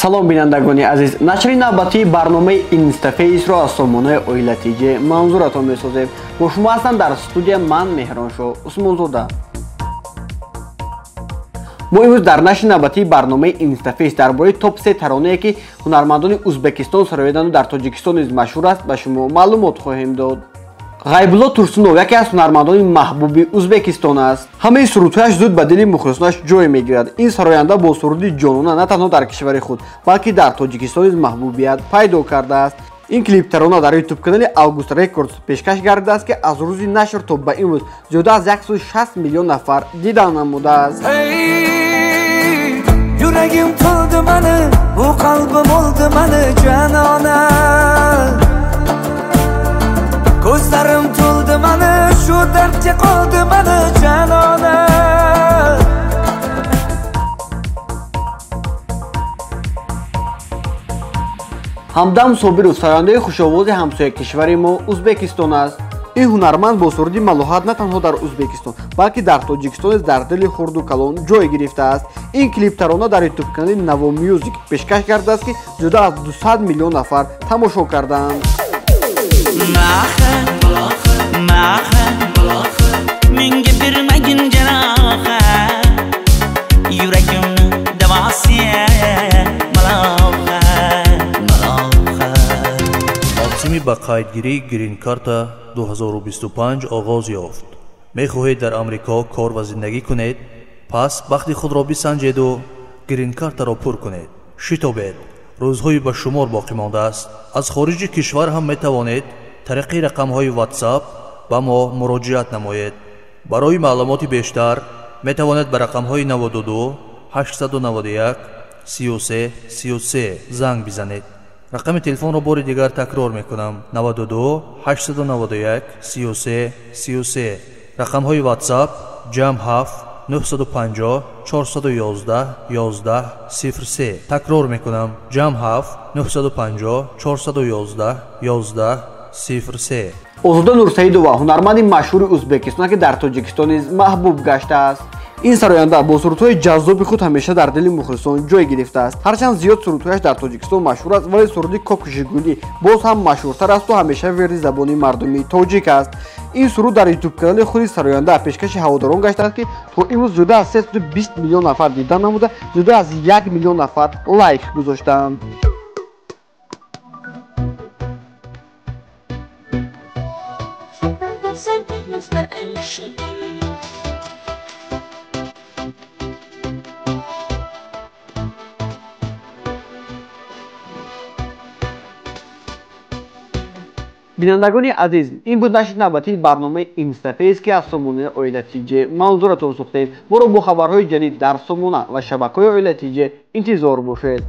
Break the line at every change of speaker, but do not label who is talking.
салом бинандагони азиз, нашри навбатии барномаи Instaface-ро аз сомонаи оилатиҷа манзуратон месозем. Бо шумо ҳастам дар студия ман Меҳроншоҳ Усмонзода. мо имрӯз дар нашри навбатии барномаи Instaface дар бораи топ 3 таронае ки ҳунармандони Узбекистон сароядану дар Тоҷикистон низ машҳур аст ба шумо маълумот хоҳем дод. ғайбулло Турсунов яке аз ҳунармандони маҳбуби Узбекистон аст. ҳамаи сурудҳояш зуд ба дили мухлисонаш ҷой мегирад. ин сароянда бо суруди ҷонона на танҳо дар кишвари худ, балки дар Тоҷикистон низ маҳбубият пайдо кардааст. ин клиптарона дар YouTube канали August Records пешкаш гардидааст ки аз рӯзи нашр то ба имрӯз зиёда аз 160 миллион нафар дидан намудааст.
Yuragim to'ldi mani, bu qalbim oldi mani janona. Ko'zlarim to'ldi mani, shu dardga qoldi mani janona.
ҳамдам Собиров сарояндаи хушовози ҳамсояи кишвари мо Узбекистон аст. ин ҳунарманд бо суруди малоҳат на танҳо дар Узбекистон, балки дар Тоҷикистон низ дар дили хурду калон ҷой гирифтааст. ин клиптарона дар YouTube канали Navo Music пешкаш гардидааст ки зиёда аз 200 миллион нафар тамошо кардаанд.
Menga bermagin janoha yuragimni davosiya maloha
мавсими ба қайдгирии грин карта 2025 оғоз ёфт. мехоҳед дар амрико кор ва зиндагӣ кунед? пас бахти худро бисанҷеду грин картаро пур кунед. шитобед, рӯзҳои ба шумор боқӣ мондааст. аз хориҷи кишвар ҳам метавонед тариқи рақамҳои WhatsApp ба мо муроҷиат намоед. барои маълумоти бештар метавонед ба рақамҳои 92 891 33 33 занг бизанед. рақами телефонро бори дигар такрор мекунам: 92 891 33 33. рақамҳои WhatsApp ҷамъ 7 950 411 11 03. такрор мекунам: ҷамъ 7 950 411 11 03.
озода Нурсаидова ҳунарманди машҳури Узбекистон ки дар Тоҷикистон низ маҳбуб гаштааст. ин сароянда бо сурудҳои ҷаззоби худ ҳамеша дар дили мухлисон ҷой гирифтааст. ҳарчанд зиёд сурудҳояш дар Тоҷикистон машҳур аст, вале суруди Кокушигулӣ боз ҳам машҳуртар асту ҳамеша верди забони мардуми тоҷик аст. ин суруд дар YouTube канали худи сароянда пешкаши ҳаводорон гаштааст ки то имрӯз зиёда аз 320 миллион нафар дидан намуда, зиёда аз 1 миллион нафар лайк гузоштаанд. бинандагони азиз, ин буд нашри навбатии барномаи Instaface ки аз сомонаи оилатиҷа манзуратон сохтем. моро бо хабарҳои ҷадид дар сомона ва шабакаҳои оилатиҷа интизор бошед.